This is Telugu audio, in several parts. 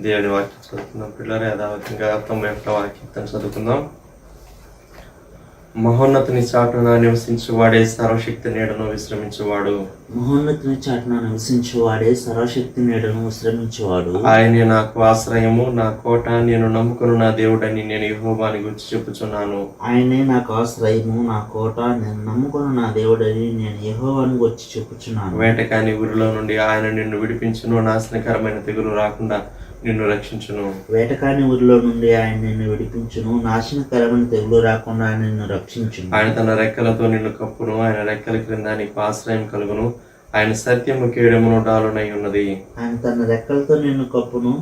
దేవుని వాక్యం చదువుకుందాం పిల్లలు. యథావతంగా 91వ వాక్యం చదువుకుందాం. మహోన్నతుని చాటున నివసించువాడే సర్వశక్తి నీడను విశ్రమించువాడు. మహోన్నతుని చాటున నివసించువాడే సర్వశక్తి నీడను విశ్రమించువాడు. ఆయనే నాకు ఆశ్రయము, నా కోట, నేను నమ్ముకును నా దేవుడని నేను యెహోవాని గురించి చెప్పుచున్నాను. ఆయనే నాకు ఆశ్రయము, నా కోట, నేను నమ్ముకున్న నా దేవుడని నేను యెహోవాని గురించి చెప్పుచున్నాను. వేటకాని ఊరిలో నుండి ఆయన నిన్ను విడిపించును, నాశనకరమైన తెగులు రాకుండా నిన్ను రక్షించును. వేటకాని ఊరిలో నుండి ఆయన నిన్ను విడిపించును, నాశనకరమైన తెగులు రాకుండా ఆయన నిన్ను రక్షించును. ఆయన తన రెక్కలతో నిన్ను కప్పును, ఆయన రెక్కల క్రింద నీకు ఆశ్రయం కలుగును. ఆయన సత్యము కేడమును డాలునై ఉన్నది. ఆయన తన రెక్కలతో నిన్ను కప్పును,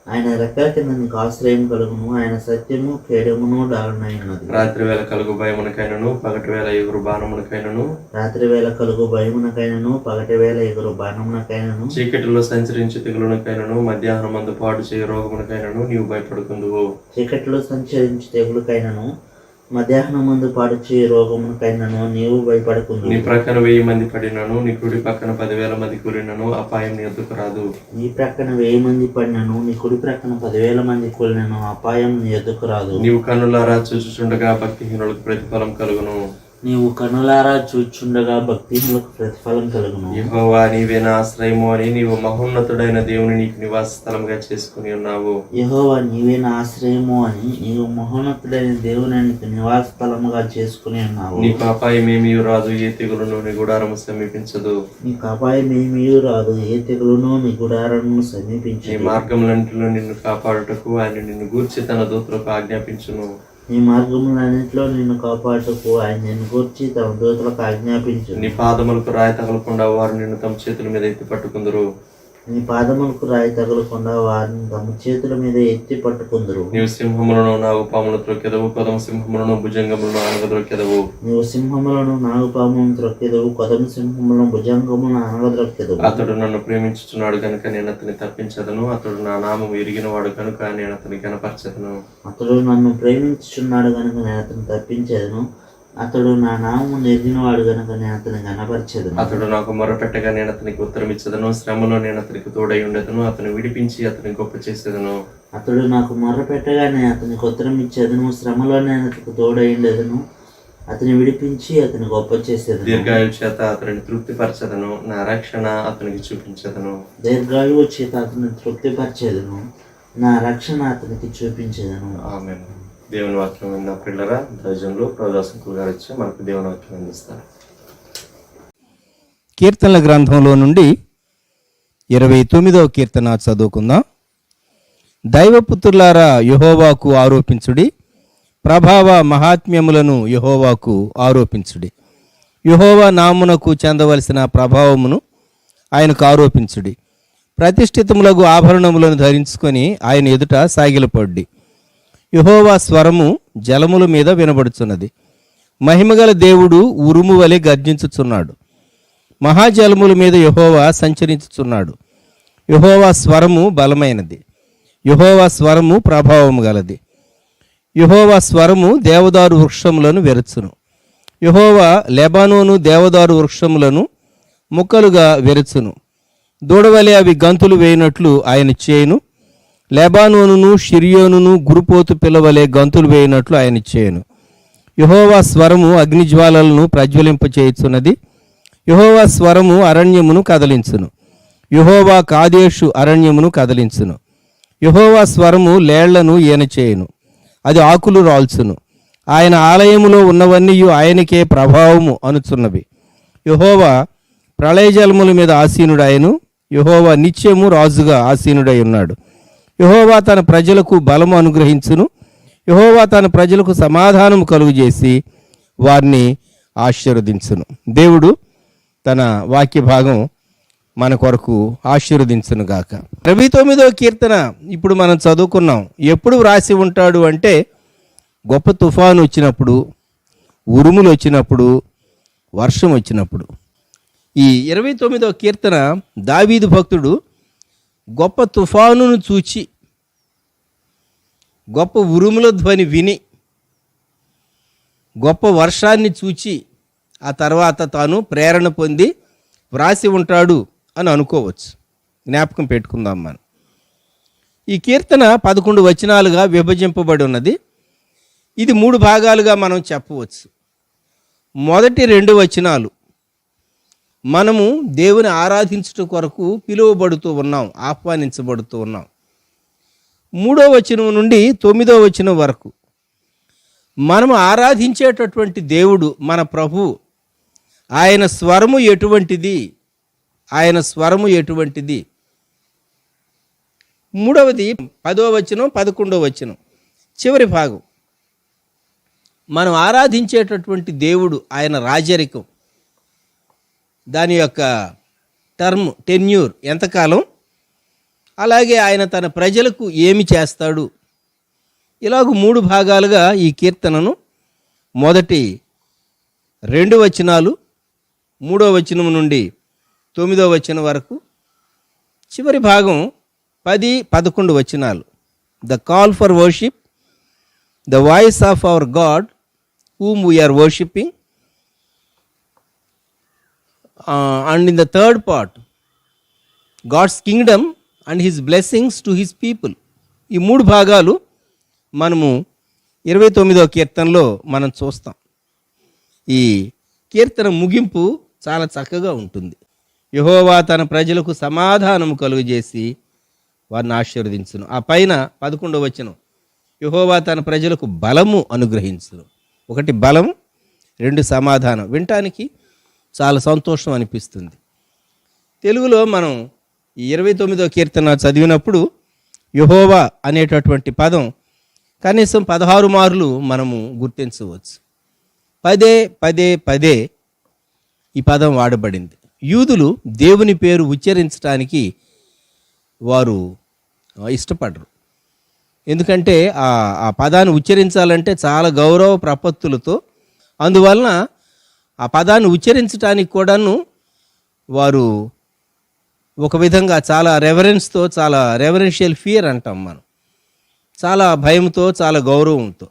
ఆయన రెక్కల కింద నీకు ఆశ్రయం కలుగును. ఆయన సత్యము కేడమును డాలునై ఉన్నది. రాత్రి వేళ కలుగు భయమునకైనను, పగటి వేళ ఎగురు బాణమునకైనను, రాత్రి వేళ కలుగు భయమునకైనను, పగటి వేళ ఎగురు బాణమునకైనను, చీకటిలో సంచరించి తెగులునకైనను, మధ్యాహ్నం మందు పాడు చేయ రోగమునకైనను నీవు భయపడుకుందువు. చీకటిలో సంచరించి తెగులుకైనను, మధ్యాహ్నం మందు పాడుచే రోగమునకైనను నీవు భయపడకుందు. నీ ప్రక్కన 1000 మంది పడినను, నీ కుడి పక్కన 10,000 మంది కూలినను అపాయం నీ ఎద్దుకు రాదు. నీ ప్రక్కన 1000 మంది పడినను, నీ కుడి ప్రక్కన 10,000 మంది కూలినను అపాయం నీ ఎద్దుకు రాదు. నీవు కన్నులారా చూచుచుండగా భక్తిహీనులకు ప్రతిఫలం కలుగును. నీవు కనులారా చూచుండగా భక్తిహీనులకు ప్రతిఫలం కలుగును. యెహోవా నీవే నా ఆశ్రయము అని నీవు మహోన్నతుడైన దేవుని నీకు నివాస స్థలముగా చేసుకుని ఉన్నావు. యెహోవా నీవే నా ఆశ్రయము అని నీవు మహోన్నతుడైన దేవుని నీకు నివాస స్థలముగా చేసుకుని ఉన్నావు. నీకు అపాయమేమీ రాదు, ఏ తెగులును నీ గుడారము సమీపించదు. నీకు అపాయమేమీ రాదు, ఏ తెగులును నీ గుడారమును సమీపించదు. నీ మార్గములన్నిటిలో నిన్ను కాపాడుటకు ఆయన నిన్ను గూర్చి తన దూతలకు ఆజ్ఞాపించును. నీ మార్గములన్నింటిలో నిన్ను కాపాడుటకు ఆయన నిన్ను గూర్చి తమ దూతలకు ఆజ్ఞాపించు. నీ పాదములకు రాయి తగలకుండా వారు నిన్ను తమ చేతుల మీద ఎత్తి పట్టుకుందరు. నీ పాదములకు రాయి తగలకుండా వారిని తమ చేతుల మీద ఎత్తి పట్టుకుందరు. నీవు సింహములను, నాగుపాములను త్రొక్కెదవు, కొదమ సింహములను, భుజంగములను అనగద్రొక్కెదవు. నీవు సింహములను, నాగుపాములను త్రొక్కెదవు, కొదమ సింహములను, భుజంగములను అనగద్రొక్కెదవు. అతడు నన్ను ప్రేమించుచున్నాడు కనుక నేను అతని తప్పించదను. అతడు నా నామం ఎరిగిన వాడు కనుక నేను అతని కనపరచదను. అతడు నన్ను ప్రేమించుచున్నాడు కనుక నేను అతను తప్పించదను. అతడు నా నామము ఎరిగినవాడు కనుక నేను అతని కనపరచదను. అతడు నాకు మొరపెట్టగా నేను అతనికి ఉత్తరం ఇచ్చదను. శ్రమలో నేను అతనికి తోడై ఉండేదను. అతను విడిపించి అతని గొప్ప చేసేదను. అతడు నాకు మొర్రపెట్టగా నేను అతనికి ఉత్తరం ఇచ్చేదను. శ్రమలో నేను అతనికి తోడై ఉండేదను. అతని విడిపించి అతని గొప్ప చేసేదను. దీర్ఘాయువు చేత అతనిని తృప్తిపరచదను. నా రక్షణ అతనికి చూపించదను. దీర్ఘాయువు చేత అతని తృప్తిపరచేదను. నా రక్షణ అతనికి చూపించేదను. ఆమేన్. దేవుని వాక్యం విన్న పిల్లరా, దైవజనులు ప్రదాసకులు గారు వచ్చి మనకు దేవుని వాక్యం అందిస్తారు. కీర్తనల గ్రంథంలో నుండి 29వ కీర్తన చదువుకుందాం. దైవపుత్రులారా యెహోవాకు ఆరోపించుడి, ప్రభావ మహాత్మ్యములను యెహోవాకు ఆరోపించుడి. యెహోవా నామునకు చెందవలసిన ప్రభావమును ఆయనకు ఆరోపించుడి. ప్రతిష్ఠితములకు ఆభరణములను ధరించుకొని ఆయన ఎదుట సాగిలపడ్డి. యెహోవా స్వరము జలముల మీద వినబడుచున్నది. మహిమగల దేవుడు ఉరుము వలె గర్జించుచున్నాడు. మహాజలముల మీద యెహోవా సంచరించుచున్నాడు. యెహోవా స్వరము బలమైనది. యెహోవా స్వరము ప్రభావము గలది. యెహోవా స్వరము దేవదారు వృక్షములను వెరచును. యెహోవా లెబానోను దేవదారు వృక్షములను ముక్కలుగా వెరచును. దూడవలె అవి గంతులు వేయినట్లు ఆయన చేయును. లెబానోనును షిరియోనును గురుపోతు పిల్లవలే గంతులు వేయినట్లు ఆయన చేయను. యెహోవా స్వరము అగ్నిజ్వాలలను ప్రజ్వలింపచేయుచున్నది. యెహోవా స్వరము అరణ్యమును కదలించును. యెహోవా కాదేషు అరణ్యమును కదలించును. యెహోవా స్వరము లేళ్లను ఈనచేయును. అది ఆకులు రాల్చును. ఆయన ఆలయములో ఉన్నవన్నీ ఆయనకే ప్రభావము అనుచున్నవి. యెహోవా ప్రళయజలముల మీద ఆసీనుడాయను. యెహోవా నిత్యము రాజుగా ఆసీనుడై ఉన్నాడు. యెహోవా తన ప్రజలకు బలము అనుగ్రహించును. యెహోవా తన ప్రజలకు సమాధానము కలుగజేసి వారిని ఆశీర్వదించును. దేవుడు తన వాక్య భాగం మన కొరకు ఆశీర్వదించును గాక. 29వ కీర్తన ఇప్పుడు మనం చదువుకున్నాం. ఎప్పుడు వ్రాసి ఉంటాడు అంటే గొప్ప తుఫాను వచ్చినప్పుడు, ఉరుములు వచ్చినప్పుడు, వర్షం వచ్చినప్పుడు. ఈ 29వ కీర్తన దావీదు భక్తుడు గొప్ప తుఫానును చూచి, గొప్ప ఉరుముల ధ్వని విని, గొప్ప వర్షాన్ని చూచి ఆ తర్వాత తాను ప్రేరణ పొంది వ్రాసి ఉంటాడు అని అనుకోవచ్చు. జ్ఞాపకం పెట్టుకుందాం మనం. ఈ కీర్తన 11 వచనాలుగా విభజింపబడి ఉన్నది. ఇది 3 భాగాలుగా మనం చెప్పవచ్చు. మొదటి 2 వచనాలు మనము దేవుని ఆరాధించుట కొరకు పిలువబడుతూ ఉన్నాం, ఆహ్వానించబడుతూ ఉన్నాం. 3వ వచనం నుండి 9వ వచనం వరకు మనము ఆరాధించేటటువంటి దేవుడు మన ప్రభువు. ఆయన స్వరము ఎటువంటిది, ఆయన స్వరము ఎటువంటిది. 3వది 10వ వచనం 11వ వచనం చివరి భాగం. మనం ఆరాధించేటటువంటి దేవుడు ఆయన రాజరికం, దాని యొక్క టెన్యూర్ ఎంతకాలం, అలాగే ఆయన తన ప్రజలకు ఏమి చేస్తాడు. ఇలాగ 3 భాగాలుగా ఈ కీర్తనను మొదటి 2 వచనాలు 3వ వచనం నుండి 9వ వచనం వరకు, చివరి భాగం 10-11 వచనాలు. The call for worship, the voice of our God whom we are worshipping, and in the third part God's kingdom and his blessings to his people. ఈ 3 భాగాలు మనము 29వ కీర్తనలో మనం చూస్తాం. ఈ కీర్తన ముగింపు చాలా చక్కగా ఉంటుంది. యెహోవా తన ప్రజలకు సమాధానము కలుగజేసి వారిని ఆశీర్వదించును. ఆ పైన 11వ వచనం, యెహోవా తన ప్రజలకు బలము అనుగ్రహించును. 1 బలం, 2 సమాధానం. వినటానికి చాలా సంతోషం అనిపిస్తుంది. తెలుగులో మనం ఈ 29వ కీర్తన చదివినప్పుడు యెహోవా అనేటటువంటి పదం కనీసం 16 మార్లు మనము గుర్తించవచ్చు. పదే ఈ పదం వాడబడింది. యూదులు దేవుని పేరు ఉచ్చరించడానికి వారు ఇష్టపడరు. ఎందుకంటే ఆ పదాన్ని ఉచ్చరించాలంటే చాలా గౌరవ ప్రపత్తులతో, అందువలన ఆ పదాన్ని ఉచ్చరించడానికి కూడాను వారు ఒక విధంగా చాలా రెవరెన్స్తో, చాలా రెవరెన్షియల్ ఫియర్ అంటాం మనం, చాలా భయంతో, చాలా గౌరవంతో.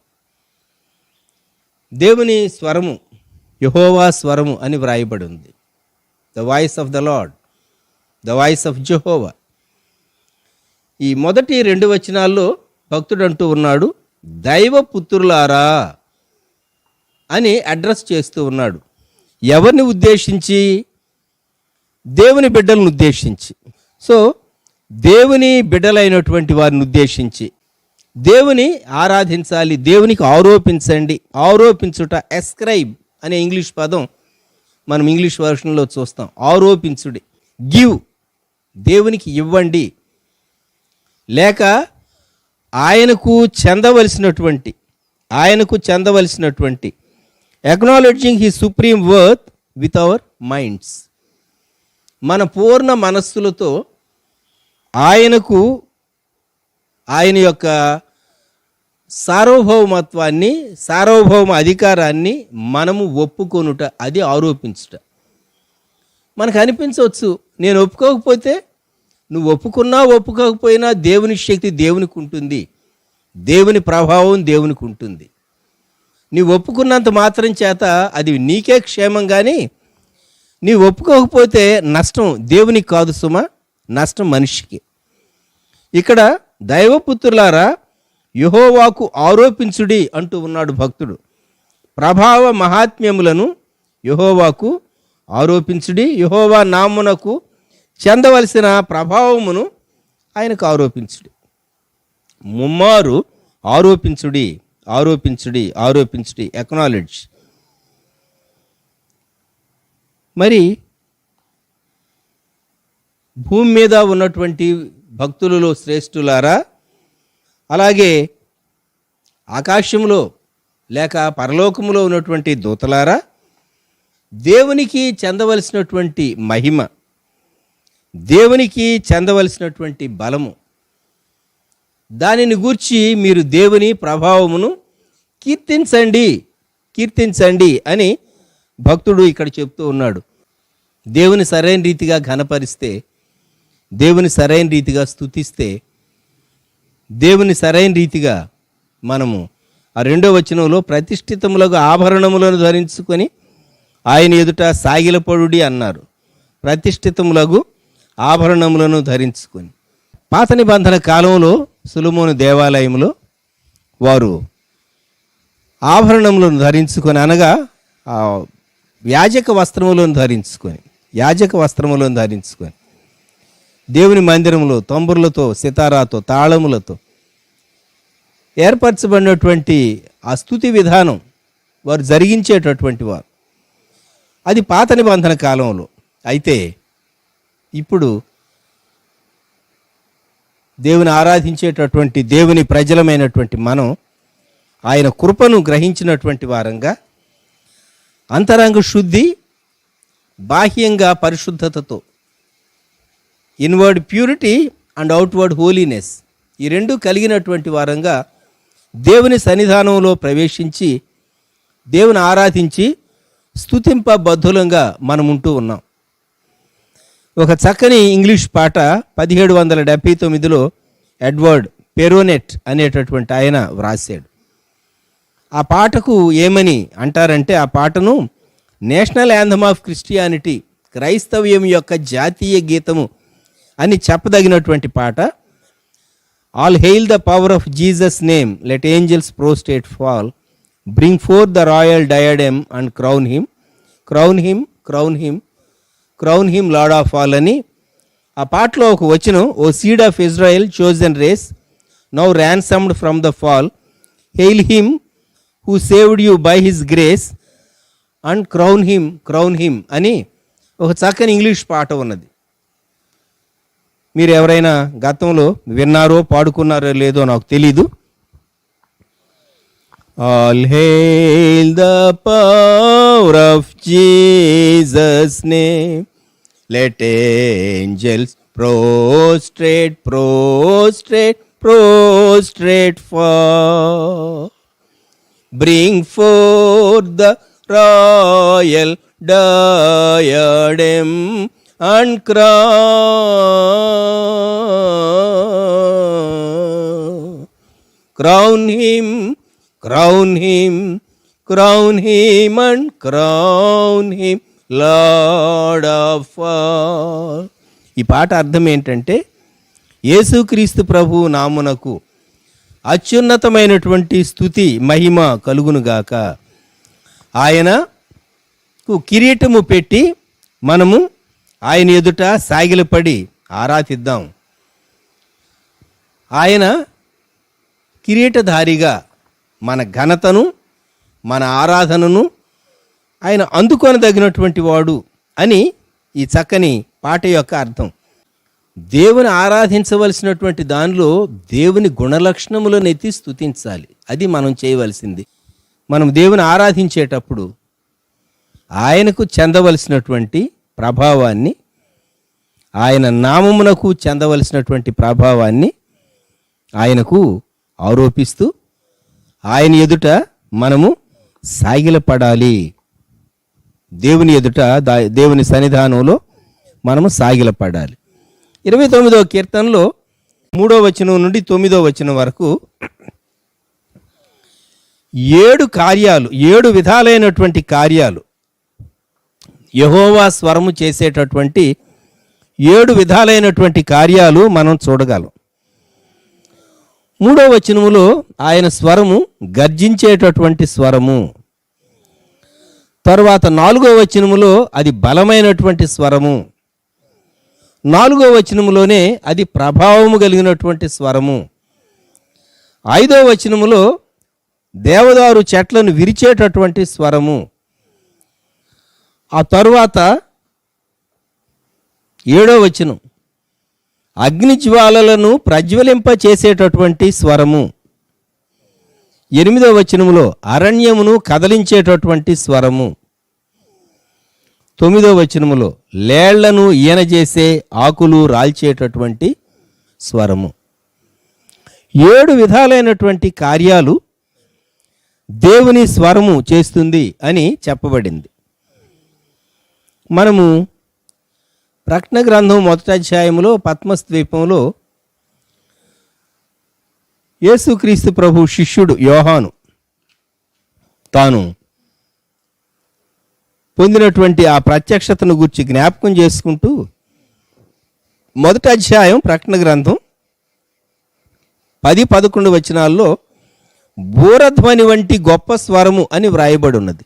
దేవుని స్వరము యెహోవా స్వరము అని వ్రాయబడి ఉంది. The voice of the lord, the voice of Jehovah. ఈ మొదటి 2 వచనాల్లో భక్తుడు అంటూ ఉన్నాడు, దైవ పుత్రులారా అని అడ్రస్ చేస్తూ ఉన్నాడు. ఎవరిని ఉద్దేశించి? దేవుని బిడ్డలను ఉద్దేశించి. సో దేవుని బిడ్డలైనటువంటి వారిని ఉద్దేశించి దేవుని ఆరాధించాలి, దేవునికి ఆరోపించండి. ఆరోపించుట, ఎస్క్రైబ్ అనే ఇంగ్లీష్ పదం మనం ఇంగ్లీష్ వర్షన్లో చూస్తాం. ఆరోపించుడి, గివ్, దేవునికి ఇవ్వండి, లేక ఆయనకు చెందవలసినటువంటి acknowledging his supreme worth with our minds. మన పూర్ణ మనస్సులతో ఆయన యొక్క సార్వభౌమత్వాన్ని, సార్వభౌమ అధికారాన్ని మనము ఒప్పుకొనుట, అది ఆరోపించుట. మనకు అనిపించవచ్చు, నేను ఒప్పుకోకపోతే, నువ్వు ఒప్పుకున్నా ఒప్పుకోకపోయినా దేవుని శక్తి దేవునికి ఉంటుంది, దేవుని ప్రభావం దేవునికి ఉంటుంది. నీవు ఒప్పుకున్నంత మాత్రం చేత అది నీకే క్షేమం, కానీ నీవు ఒప్పుకోకపోతే నష్టం దేవునికి కాదు సుమా, నష్టం మనిషికి. ఇక్కడ దైవపుత్రులారా యెహోవాకు ఆరోపించుడి అంటూ ఉన్నాడు భక్తుడు. ప్రభావ మహాత్మ్యములను యెహోవాకు ఆరోపించుడి, యెహోవా నామునకు చెందవలసిన ప్రభావమును ఆయనకు ఆరోపించుడి. ముమ్మారు ఆరోపించుడి, ఆరోపించుడి, ఆరోపించుడి, ఎక్నాలెడ్జ్. మరి భూమి మీద ఉన్నటువంటి భక్తులలో శ్రేష్ఠులారా, అలాగే ఆకాశంలో లేక పరలోకములో ఉన్నటువంటి దూతలారా, దేవునికి చెందవలసినటువంటి మహిమ, దేవునికి చెందవలసినటువంటి బలము, దానిని గూర్చి మీరు దేవుని ప్రభావమును కీర్తించండి, కీర్తించండి అని భక్తుడు ఇక్కడ చెప్తూ ఉన్నాడు. దేవుని సరైన రీతిగా ఘనపరిస్తే, దేవుని సరైన రీతిగా స్తుతిస్తే, దేవుని సరైన రీతిగా మనము ఆ 2వ వచనంలో ప్రతిష్ఠితములకు ఆభరణములను ధరించుకొని ఆయన ఎదుట సాగిలపడుడి అన్నారు. ప్రతిష్ఠితములకు ఆభరణములను ధరించుకొని. పాత నిబంధన కాలంలో సొలొమోను దేవాలయంలో వారు ఆభరణములను ధరించుకొని, అనగా యాజక వస్త్రములను ధరించుకొని దేవుని మందిరంలో తంబుర్లతో, సితారాతో, తాళములతో ఏర్పరచబడినటువంటి ఆ స్తుతి విధానం వారు జరిగించేటటువంటి వారు. అది పాత నిబంధన కాలంలో. అయితే ఇప్పుడు దేవుని ఆరాధించేటటువంటి దేవుని ప్రజలమైనటువంటి మనం ఆయన కృపను గ్రహించినటువంటి వారంగా అంతరంగ శుద్ధి, బాహ్యంగా పరిశుద్ధతతో, inward purity and outward holiness, ఈ రెండు కలిగినటువంటి వారంగా దేవుని సన్నిధానంలో ప్రవేశించి దేవుని ఆరాధించి స్తుతింపబద్ధులంగా మనం ఉంటూ ఉన్నాం. ఒక చక్కని ఇంగ్లీష్ పాట 1779లో ఎడ్వర్డ్ పెరోనెట్ అనేటటువంటి ఆయన వ్రాసాడు. ఆ పాటకు ఏమని అంటారంటే, ఆ పాటను నేషనల్ యాంథమ్ ఆఫ్ క్రిస్టియానిటీ, క్రైస్తవ్యం యొక్క జాతీయ గీతము అని చెప్పదగినటువంటి పాట. All hail the power of Jesus name, let angels prostrate fall, bring forth the royal diadem and crown him, crown him, crown him, crown him Lord of all అని ఆ పాటలో ఒక వచనం, O seed of Israel chosen race, now ransomed from the fall, hail him who saved you by his grace and crown him అని ఒక చక్కని ఇంగ్లీష్ పాట ఉన్నది. మీరు ఎవరైనా గతంలో విన్నారో పాడుకున్నారో లేదో నాకు తెలీదు. All hail the power of Jesus' name, let angels prostrate fall, bring forth the royal diadem and crown him and crown him Lord of all. ఈ పాట అర్థం ఏంటంటే, యేసుక్రీస్తు ప్రభు నామునకు అత్యున్నతమైనటువంటి స్తుతి మహిమ కలుగునుగాక. ఆయనకు కిరీటము పెట్టి మనము ఆయన ఎదుట సాగిలపడి ఆరాధిద్దాం. ఆయన కిరీటధారిగా మన ఘనతను, మన ఆరాధనను ఆయన అందుకొనదగినటువంటి వాడు అని ఈ చక్కని పాట యొక్క అర్థం. దేవుని ఆరాధించవలసినటువంటి దానిలో దేవుని గుణలక్షణములను ఎత్తి స్తుతించాలి. అది మనం చేయవలసింది. మనం దేవుని ఆరాధించేటప్పుడు ఆయనకు చెందవలసినటువంటి ప్రభావాన్ని, ఆయన నామమునకు చెందవలసినటువంటి ప్రభావాన్ని ఆయనకు ఆరోపిస్తూ ఆయన ఎదుట మనము సాగిలపడాలి. దేవుని ఎదుట, దేవుని సన్నిధానంలో మనము సాగిలపడాలి. 29వ కీర్తనలో 3వ వచనం నుండి 9వ వచనం వరకు 7 విధాలైనటువంటి కార్యాలు, యెహోవా స్వరము చేసేటటువంటి 7 విధాలైనటువంటి కార్యాలు మనం చూడగలం. 3వ వచనములో ఆయన స్వరము గర్జించేటటువంటి స్వరము. తరువాత 4వ వచనములో అది బలమైనటువంటి స్వరము. 4వ వచనములోనే అది ప్రభావము కలిగినటువంటి స్వరము. 5వ వచనములో దేవదారు చెట్లను విరిచేటటువంటి స్వరము. ఆ తరువాత 7వ వచనం అగ్నిజ్వాలలను ప్రజ్వలింప చేసేటటువంటి స్వరము. 8వ వచనములో అరణ్యమును కదలించేటటువంటి స్వరము. 9వ వచనములో లేళ్లను ఈనజేసే ఆకులు రాల్చేటటువంటి స్వరము. 7 విధాలైనటువంటి కార్యాలు దేవుని స్వరము చేస్తుంది అని చెప్పబడింది. మనము ప్రకటన గ్రంథం 1వ అధ్యాయంలో పత్మస్ ద్వీపంలో యేసుక్రీస్తు ప్రభు శిష్యుడు యోహాను తాను పొందినటువంటి ఆ ప్రత్యక్షతను గురించి జ్ఞాపకం చేసుకుంటూ 1వ అధ్యాయం ప్రకటన గ్రంథం 10-11 వచనాల్లో బూరధ్వని వంటి గొప్ప స్వరము అని వ్రాయబడి ఉన్నది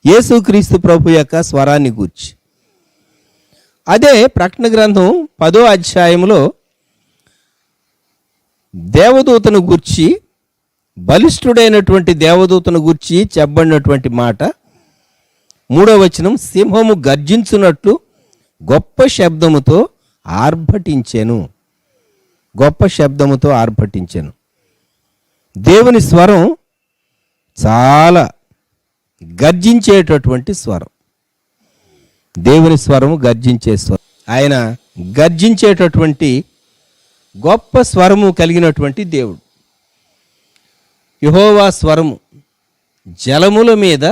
యేసుక్రీస్తు ప్రభు యొక్క స్వరాన్ని గూర్చి. అదే ప్రకటన గ్రంథం 10వ అధ్యాయంలో దేవదూతను గూర్చి, బలిష్ఠుడైనటువంటి దేవదూతను గూర్చి చెప్పబడినటువంటి మాట 3వ వచనం, సింహము గర్జించున్నట్లు గొప్ప శబ్దముతో ఆర్భటించెను. గొప్ప శబ్దముతో ఆర్భటించెను. దేవుని స్వరం చాలా గర్జించేటటువంటి స్వరం. దేవుని స్వరము గర్జించే స్వరం. ఆయన గర్జించేటటువంటి గొప్ప స్వరము కలిగినటువంటి దేవుడు. యెహోవా స్వరము జలముల మీద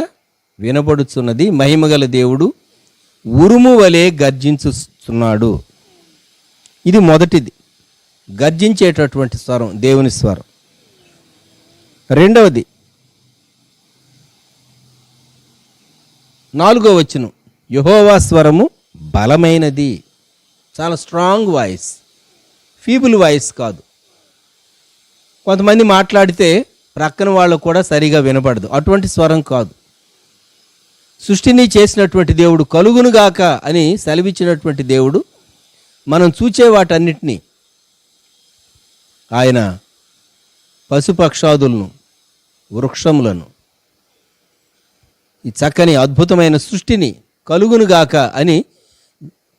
వినబడుచున్నది. మహిమగల దేవుడు ఉరుము వలె గర్జించుతున్నాడు. ఇది మొదటిది, గర్జించేటటువంటి స్వరం, దేవుని స్వరం. రెండవది 4వ వచనం, యెహోవా స్వరము బలమైనది. చాలా స్ట్రాంగ్ వాయిస్, ఫీబుల్ వాయిస్ కాదు. కొంతమంది మాట్లాడితే ప్రక్కన వాళ్ళకు కూడా సరిగా వినపడదు, అటువంటి స్వరం కాదు. సృష్టిని చేసినటువంటి దేవుడు, కలుగునుగాక అని సెలవిచ్చినటువంటి దేవుడు, మనం చూచే వాటన్నిటినీ, ఆయన పశుపక్షాదులను, వృక్షములను, ఈ చక్కని అద్భుతమైన సృష్టిని కలుగునుగాక అని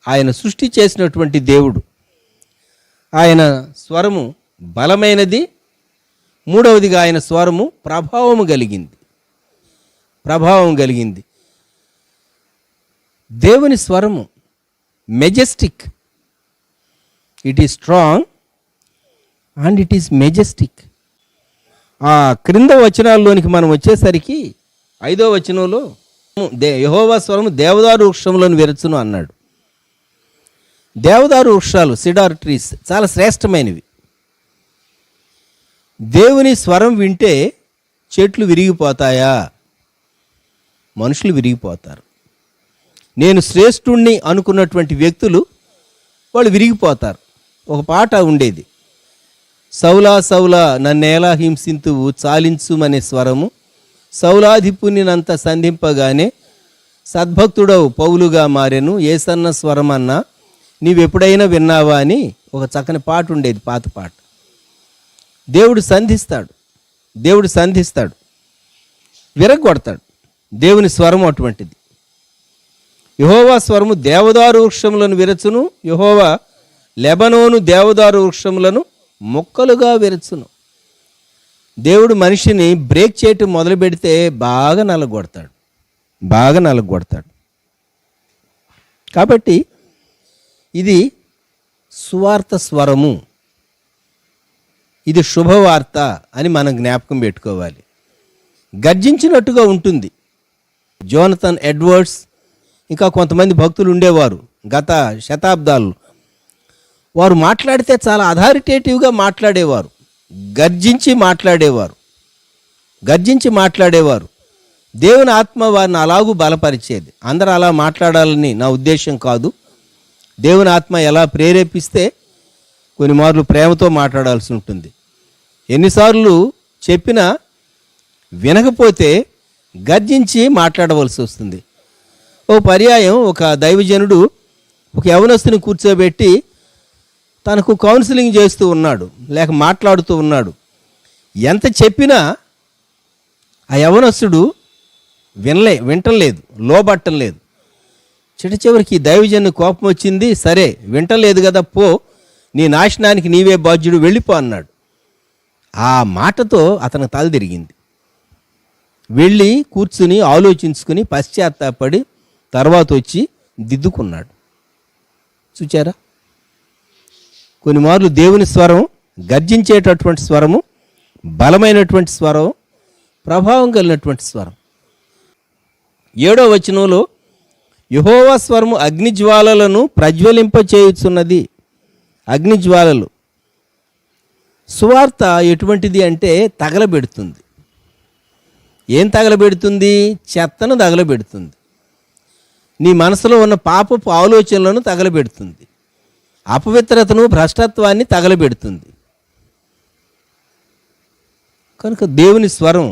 ఆయన సృష్టి చేసినటువంటి దేవుడు. ఆయన స్వరము బలమైనది. మూడవదిగా ఆయన స్వరము ప్రభావము కలిగింది. ప్రభావం కలిగింది. దేవుని స్వరము Majestic. It is strong and it is Majestic. ఆ క్రింద వచనాల్లోనికి మనం వచ్చేసరికి 5వ వచనంలో యెహోవా స్వరము దేవదారు వృక్షములను విరచును అన్నాడు. దేవదారు వృక్షాలు, సిడార్ ట్రీస్, చాలా శ్రేష్టమైనవి. దేవుని స్వరం వింటే చెట్లు విరిగిపోతాయా? మనుషులు విరిగిపోతారు. నేను శ్రేష్ఠుణ్ణి అనుకున్నటువంటి వ్యక్తులు వాళ్ళు విరిగిపోతారు. ఒక పాట ఉండేది, సౌలా సౌలా నన్నేలా హింసింతువు చాలించుమనే స్వరము సౌలాధిపునినంత సంధింపగానే సద్భక్తుడవు పౌలుగా మారెను ఏసన్న స్వరమన్నా నీవెప్పుడైనా విన్నావా అని ఒక చక్కని పాట ఉండేది, పాత పాట. దేవుడు సంధిస్తాడు, దేవుడు సంధిస్తాడు, విరగొడతాడు. దేవుని స్వరం అటువంటిది. యెహోవా స్వరము దేవదారు వృక్షములను విరచును, యెహోవా లెబనోను దేవదారు వృక్షములను మొక్కలుగా విరచును. దేవుడు మనిషిని బ్రేక్ చేయటం మొదలు పెడితే బాగా నలగొడతాడు, బాగా నలగొడతాడు. కాబట్టి ఇది సువార్త స్వరము, ఇది శుభవార్త అని మనం జ్ఞాపకం పెట్టుకోవాలి. గర్జించినట్టుగా ఉంటుంది. జోనథన్ ఎడ్వర్డ్స్, ఇంకా కొంతమంది భక్తులు ఉండేవారు గత శతాబ్దాల్లో. వారు మాట్లాడితే చాలా అథారిటేటివ్గా మాట్లాడేవారు, గర్జించి మాట్లాడేవారు, గర్జించి మాట్లాడేవారు. దేవుని ఆత్మ వారిని అలాగూ బలపరిచేది. అందరూ అలా మాట్లాడాలని నా ఉద్దేశం కాదు. దేవుని ఆత్మ ఎలా ప్రేరేపిస్తే కొన్ని మార్లు ప్రేమతో మాట్లాడాల్సి ఉంటుంది. ఎన్నిసార్లు చెప్పినా వినకపోతే గర్జించి మాట్లాడవలసి వస్తుంది. ఓ పర్యాయం ఒక దైవజనుడు ఒక యవనస్తుని కూర్చోబెట్టి తనకు కౌన్సిలింగ్ చేస్తూ ఉన్నాడు, లేక మాట్లాడుతూ ఉన్నాడు. ఎంత చెప్పినా ఆ యవనస్తుడు వింటలేదు, లోబట్టం లేదు. చివరికి దైవజను కోపం వచ్చింది. సరే వింటలేదు కదా, పో, నీ నాశనానికి నీవే బాధ్యుడు, వెళ్ళిపో అన్నాడు. ఆ మాటతో అతను తల తిరిగింది. వెళ్ళి కూర్చుని ఆలోచించుకుని పశ్చాత్తాపడి తర్వాత వచ్చి దిద్దుకున్నాడు. చూచారా? కొన్ని మార్లు దేవుని స్వరం గర్జించేటటువంటి స్వరము, బలమైనటువంటి స్వరం, ప్రభావం కలిగినటువంటి స్వరం. 7వ వచనంలో యెహోవా స్వరము అగ్నిజ్వాలలను ప్రజ్వలింపచేయుచున్నది. అగ్నిజ్వాలలు. సువార్త ఎటువంటిది అంటే తగలబెడుతుంది. ఏం తగలబెడుతుంది? చెత్తను తగలబెడుతుంది. నీ మనసులో ఉన్న పాపపు ఆలోచనలను తగలబెడుతుంది. అపవిత్రతను, భ్రష్టత్వాన్ని తగలబెడుతుంది. కనుక దేవుని స్వరం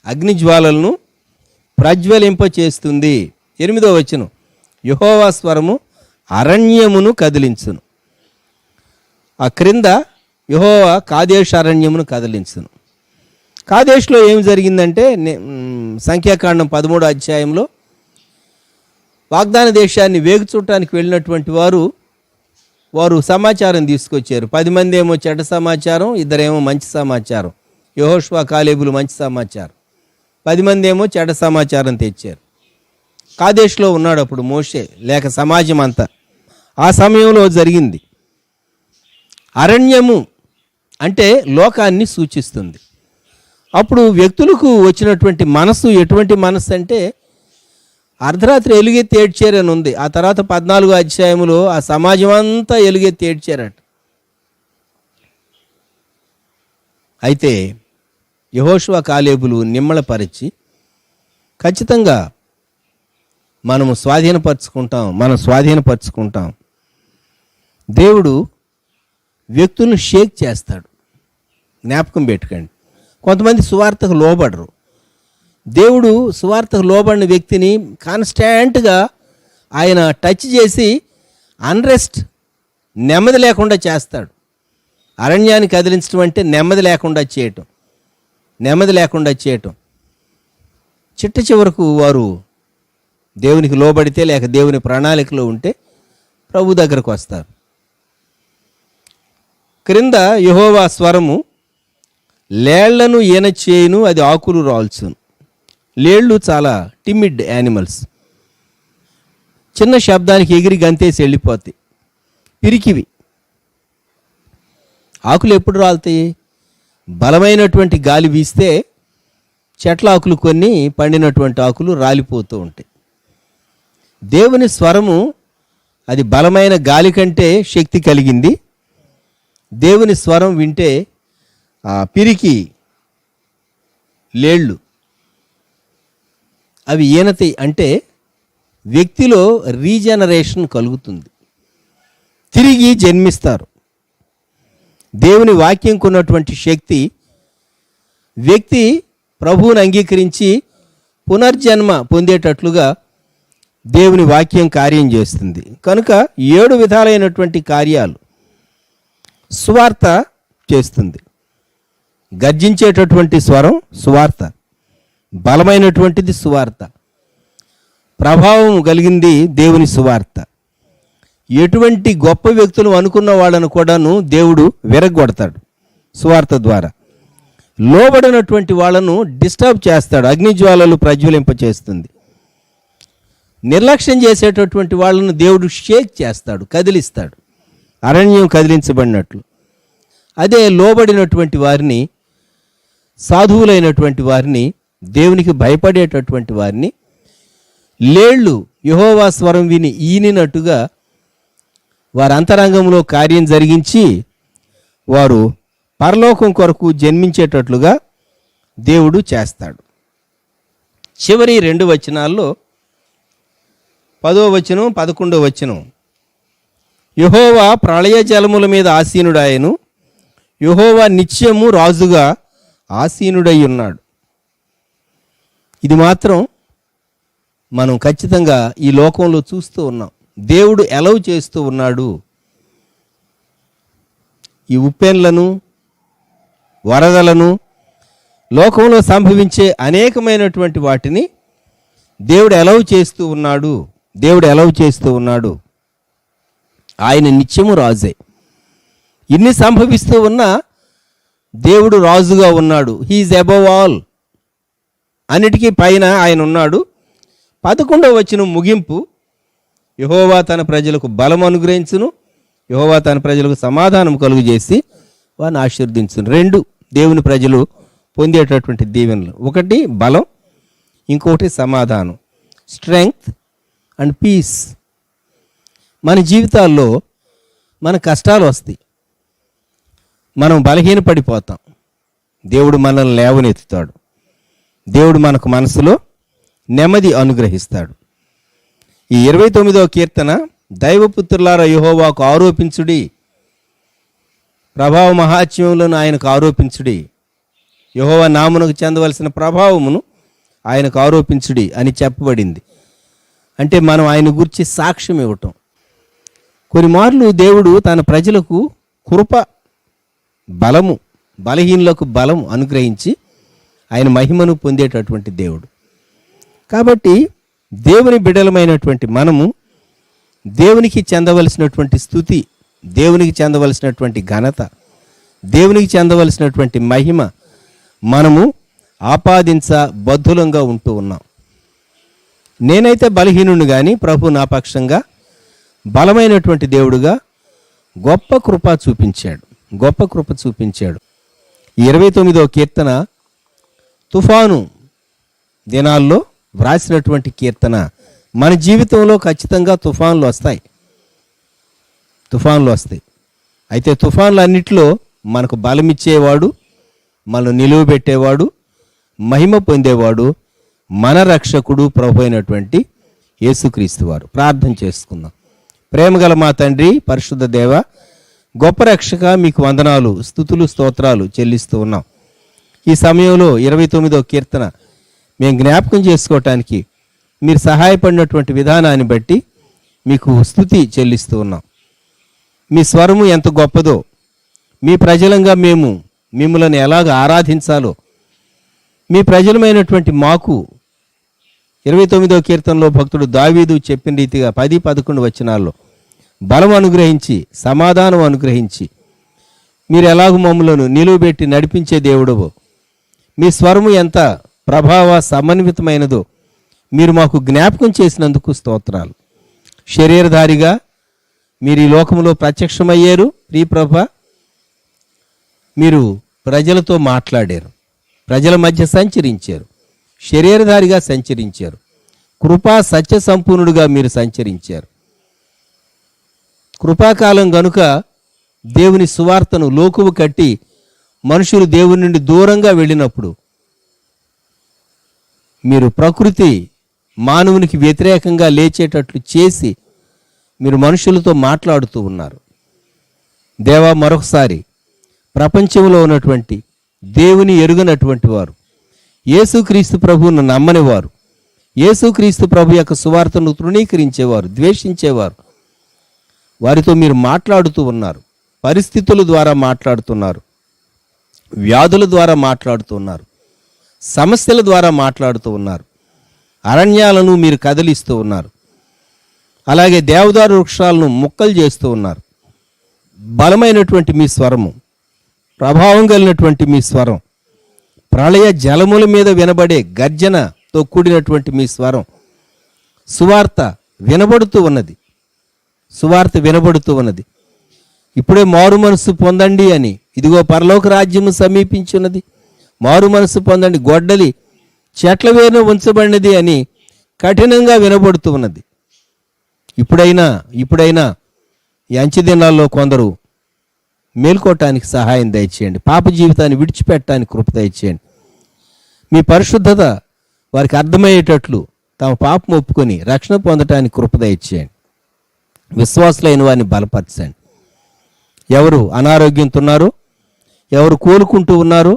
అగ్నిజ్వాలలను ప్రజ్వలింపచేస్తుంది. 8వ వచనం, యెహోవా స్వరము అరణ్యమును కదిలించును. ఆ క్రింద యెహోవా కాదేశ్ అరణ్యమును కదిలించును. కాదేశ్లో ఏం జరిగిందంటే సంఖ్యాకాండం 13వ అధ్యాయంలో వాగ్దాన దేశాన్ని వేగు చూడటానికి వెళ్ళినటువంటి వారు సమాచారం తీసుకొచ్చారు. 10 మంది ఏమో చెడ్డ సమాచారం, 2 ఏమో మంచి సమాచారం. యెహోషువ కాలేబులు మంచి సమాచారం, 10 మంది ఏమో చెడ్డ సమాచారం తెచ్చారు. కాదేశ్లో ఉన్నాడు అప్పుడు మోషే లేక సమాజం అంతా. ఆ సమయంలో జరిగింది. అరణ్యము అంటే లోకాన్ని సూచిస్తుంది. అప్పుడు వ్యక్తులకు వచ్చినటువంటి మనసు ఎటువంటి మనసు అంటే అర్ధరాత్రి ఎలుగెత్తి ఏడ్చారని ఉంది. ఆ తర్వాత 14వ అధ్యాయంలో ఆ సమాజం అంతా ఎలుగెత్తి ఏడ్చారట. అయితే యెహోషువ కాలేబులు నిమ్మళపరిచి ఖచ్చితంగా మనం స్వాధీనపరుచుకుంటాం. దేవుడు వ్యక్తులను షేక్ చేస్తాడు. జ్ఞాపకం పెట్టుకోండి. కొంతమంది సువార్తకు లోబడరు. దేవుడు సువార్తకు లోబడిన వ్యక్తిని కాన్స్టాంట్గా ఆయన టచ్ చేసి అన్రెస్ట్, నెమ్మది లేకుండా చేస్తాడు. అరణ్యాన్ని కదిలించడం అంటే నెమ్మది లేకుండా చేయటం. చిట్ట చివరకు వారు దేవునికి లోబడితే లేక దేవుని ప్రణాళికలో ఉంటే ప్రభు దగ్గరకు వస్తారు. క్రింద యెహోవా స్వరము లేళ్లను ఈన చేయును, అది ఆకులు రాల్చును. లేళ్ళు చాలా టిమిడ్ యానిమల్స్. చిన్న శబ్దానికి ఎగిరి గంతేసి వెళ్ళిపోతాయి, పిరికివి. ఆకులు ఎప్పుడు రాలుతాయి? బలమైనటువంటి గాలి వీస్తే చెట్ల ఆకులు కొన్ని పండినటువంటి ఆకులు రాలిపోతూ ఉంటాయి. దేవుని స్వరము అది బలమైన గాలి కంటే శక్తి కలిగింది. దేవుని స్వరం వింటే ఆ పిరికి లేళ్ళు అవి ఈనతాయి. అంటే వ్యక్తిలో రీజనరేషన్ కలుగుతుంది, తిరిగి జన్మిస్తారు. దేవుని వాక్యంకు ఉన్నటువంటి శక్తి వ్యక్తి ప్రభువుని అంగీకరించి పునర్జన్మ పొందేటట్లుగా దేవుని వాక్యం కార్యం చేస్తుంది. కనుక 7 విధాలైనటువంటి కార్యాలు సువార్త చేస్తుంది. గర్జించేటటువంటి స్వరం సువార్త, బలమైనటువంటిది సువార్త, ప్రభావం కలిగింది దేవుని సువార్త. ఎటువంటి గొప్ప వ్యక్తులు అనుకున్న వాళ్ళను కూడాను దేవుడు విరగొడతాడు సువార్త ద్వారా. లోబడినటువంటి వాళ్ళను డిస్టర్బ్ చేస్తాడు, అగ్నిజ్వాలలు ప్రజ్వలింపచేస్తుంది. నిర్లక్ష్యం చేసేటటువంటి వాళ్ళను దేవుడు షేక్ చేస్తాడు, కదిలిస్తాడు, అరణ్యం కదిలించబడినట్లు. అదే లోబడినటువంటి వారిని, సాధువులైనటువంటి వారిని, దేవునికి భయపడేటటువంటి వారిని లేళ్ళు యెహోవా స్వరం విని ఈనినట్టుగా వారి అంతరంగంలో కార్యం జరిగించి వారు పరలోకం కొరకు జన్మించేటట్లుగా దేవుడు చేస్తాడు. చివరి 2 వచనాల్లో 10వ వచనం 11వ వచనం, యెహోవా ప్రళయ జలముల మీద ఆసీనుడాయను, యెహోవా నిత్యము రాజుగా ఆసీనుడై ఉన్నాడు. ఇది మాత్రం మనం ఖచ్చితంగా ఈ లోకంలో చూస్తూ ఉన్నాం. దేవుడు ఎలౌ చేస్తూ ఉన్నాడు. ఈ ఉప్పెన్లను, వరదలను, లోకంలో సంభవించే అనేకమైనటువంటి వాటిని దేవుడు ఎలౌ చేస్తూ ఉన్నాడు. ఆయన నిత్యము రాజే. ఇన్ని సంభవిస్తూ ఉన్నా దేవుడు రాజుగా ఉన్నాడు. హీఈస్ అబవ్ ఆల్, అన్నిటికీ పైన ఆయన ఉన్నాడు. 11వ వచనం ముగింపు, యెహోవా తన ప్రజలకు బలం అనుగ్రహించును, యెహోవా తన ప్రజలకు సమాధానం కలుగు చేసి వారిని ఆశీర్వదించును. 2 దేవుని ప్రజలు పొందేటటువంటి దీవెనలు, ఒకటి బలం, ఇంకొకటి సమాధానం, స్ట్రెంగ్త్ అండ్ పీస్. మన జీవితాల్లో మన కష్టాలు వస్తాయి, మనం బలహీనపడిపోతాం. దేవుడు మనల్ని లేవనెత్తుతాడు. దేవుడు మనకు మనసులో నెమ్మది అనుగ్రహిస్తాడు. ఈ 29వ కీర్తన, దైవపుత్రులారా యెహోవాకు ఆరోపించుడి, ప్రభావ మహాత్మ్యములను ఆయనకు ఆరోపించుడి. యెహోవా నామమునకు చెందవలసిన ప్రభావమును ఆయనకు ఆరోపించుడి అని చెప్పబడింది. అంటే మనం ఆయన గురించి సాక్ష్యం ఇవ్వటం. కొన్ని మార్లు దేవుడు తన ప్రజలకు కృప, బలము, బలహీనులకు బలం అనుగ్రహించి ఆయన మహిమను పొందేటటువంటి దేవుడు. కాబట్టి దేవుని బిడ్డలమైనటువంటి మనము దేవునికి చెందవలసినటువంటి స్తుతి, దేవునికి చెందవలసినటువంటి ఘనత, దేవునికి చెందవలసినటువంటి మహిమ మనము ఆపాదించ బద్ధులంగా ఉంటూ ఉన్నాం. నేనైతే బలహీనుని కానీ ప్రభు నా పక్షంగా బలమైనటువంటి దేవుడుగా గొప్ప కృప చూపించాడు, గొప్ప కృప చూపించాడు. 29వ కీర్తన తుఫాను దినాల్లో వ్రాసినటువంటి కీర్తన. మన జీవితంలో ఖచ్చితంగా తుఫాన్లు వస్తాయి, తుఫాన్లు వస్తాయి. అయితే తుఫాన్లు అన్నిటిలో మనకు బలమిచ్చేవాడు, మనల్ని నిలువబెట్టేవాడు, మహిమ పొందేవాడు మన రక్షకుడు ప్రభు అయినటువంటి యేసుక్రీస్తు వారు. ప్రార్థన చేసుకుందాం. ప్రేమగల మా తండ్రి, పరిశుద్ధ దేవ, గొప్ప రక్షక, మీకు వందనాలు, స్తుతులు, స్తోత్రాలు చెల్లిస్తూ ఉన్నాం. ఈ సమయంలో 29వ కీర్తన మేము జ్ఞాపకం చేసుకోవటానికి మీరు సహాయపడినటువంటి విధానాన్ని బట్టి మీకు స్తుతి చెల్లిస్తూ ఉన్నాం. మీ స్వరము ఎంత గొప్పదో, మీ ప్రజలంగా మేము మిమ్మల్ని ఎలాగ ఆరాధించాలో మీ ప్రజలమైనటువంటి మాకు 29వ కీర్తనలో భక్తుడు దావీదు చెప్పిన రీతిగా 10-11 వచనాల్లో బలం అనుగ్రహించి, సమాధానం అనుగ్రహించి, మీరు ఎలాగ మమ్మలను నిలువబెట్టి నడిపించే దేవుడవో, మీ స్వరము ఎంత ప్రభావ సమన్వితమైనదో మీరు మాకు జ్ఞాపకం చేసినందుకు స్తోత్రాలు. శరీరధారిగా మీరు ఈ లోకంలో ప్రత్యక్షమయ్యారు ప్రియప్రభ. మీరు ప్రజలతో మాట్లాడారు, ప్రజల మధ్య సంచరించారు, శరీరధారిగా సంచరించారు, కృపా సత్య సంపూర్ణుడుగా మీరు సంచరించారు. కృపాకాలం గనుక దేవుని సువార్తను లోకువు కట్టి మనుషులు దేవుని నుండి దూరంగా వెళ్ళినప్పుడు మీరు ప్రకృతి మానవునికి వ్యతిరేకంగా లేచేటట్లు చేసి మీరు మనుషులతో మాట్లాడుతూ ఉన్నారు. దేవా, మరొకసారి ప్రపంచంలో ఉన్నటువంటి దేవుని ఎరుగనటువంటి వారు, యేసుక్రీస్తు ప్రభువును నమ్మని వారు, యేసుక్రీస్తు ప్రభు యొక్క సువార్తను తృణీకరించేవారు, ద్వేషించేవారు, వారితో మీరు మాట్లాడుతూ ఉన్నారు. పరిస్థితుల ద్వారా మాట్లాడుతున్నారు, వ్యాధుల ద్వారా మాట్లాడుతున్నారు, సమస్యల ద్వారా మాట్లాడుతూ ఉన్నారు, అరణ్యాలను మీరు కదిలిస్తూ ఉన్నారు. అలాగే దేవదారు వృక్షాలను ముక్కలు చేస్తూ ఉన్నారు. బలమైనటువంటి మీ స్వరము, ప్రభావం కలిగినటువంటి మీ స్వరం, ప్రళయ జలముల మీద వినబడే గర్జనతో కూడినటువంటి మీ స్వరం, సువార్త వినబడుతూ ఉన్నది, సువార్త వినబడుతూ ఉన్నది. ఇప్పుడే మారు మనసు పొందండి అని, ఇదిగో పరలోక రాజ్యము సమీపించున్నది, మారు మనసు పొందండి, గొడ్డలి చెట్ల వేరున ఉంచబడినది అని కఠినంగా వినబడుతూ ఉన్నది. ఇప్పుడైనా ఈ అంచె దినాల్లో కొందరు మేల్కోవటానికి సహాయం దయచేయండి. పాప జీవితాన్ని విడిచిపెట్టడానికి కృప దయచేయండి. మీ పరిశుద్ధత వారికి అర్థమయ్యేటట్లు తమ పాపం ఒప్పుకొని రక్షణ పొందటానికి కృప దయచేయండి. విశ్వాసులైన వారిని బలపరచండి. ఎవరు అనారోగ్యంతో ఉన్నారో, ఎవరు కోలుకుంటూ ఉన్నారో,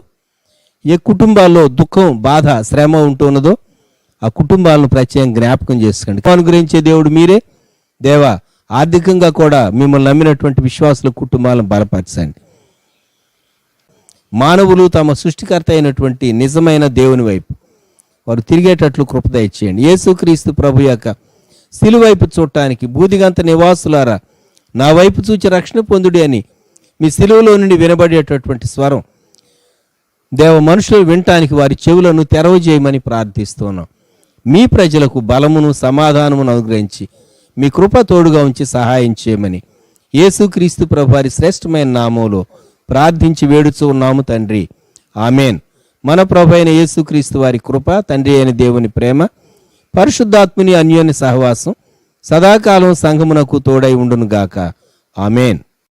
ఏ కుటుంబాల్లో దుఃఖం, బాధ, శ్రమ ఉంటున్నదో ఆ కుటుంబాలను ప్రత్యేకంగా జ్ఞాపకం చేసుకోండి. అనుగ్రహించే దేవుడు మీరే. దేవా, ఆర్థికంగా కూడా మిమ్మల్ని నమ్మినటువంటి విశ్వాసుల కుటుంబాలను బలపరచండి. మానవులు తమ సృష్టికర్త అయినటువంటి నిజమైన దేవుని వైపు వారు తిరిగేటట్లు కృప దయచేయండి. యేసుక్రీస్తు ప్రభు యొక్క సిలువైపు చూడటానికి బూదిగంత నివాసులారా నా వైపు చూచి రక్షణ పొందుడి అని మీ సిలువలో నుండి వినబడేటటువంటి స్వరం దేవ మనుషులు వినటానికి వారి చెవులను తెరవజేయమని ప్రార్థిస్తున్నాం. మీ ప్రజలకు బలమును, సమాధానమును అనుగ్రహించి మీ కృప తోడుగా ఉంచి సహాయం చేయమని యేసుక్రీస్తు ప్రభు వారి శ్రేష్టమైన నామంలో ప్రార్థించి వేడుచూ ఉన్నాము తండ్రి. ఆమెన్. మన ప్రభు అయిన యేసుక్రీస్తు వారి కృప, తండ్రి అయిన దేవుని ప్రేమ, పరిశుద్ధాత్ముని అన్యోన్య సహవాసం సదాకాలం సంఘమునకు తోడై ఉండును గాక. ఆమెన్.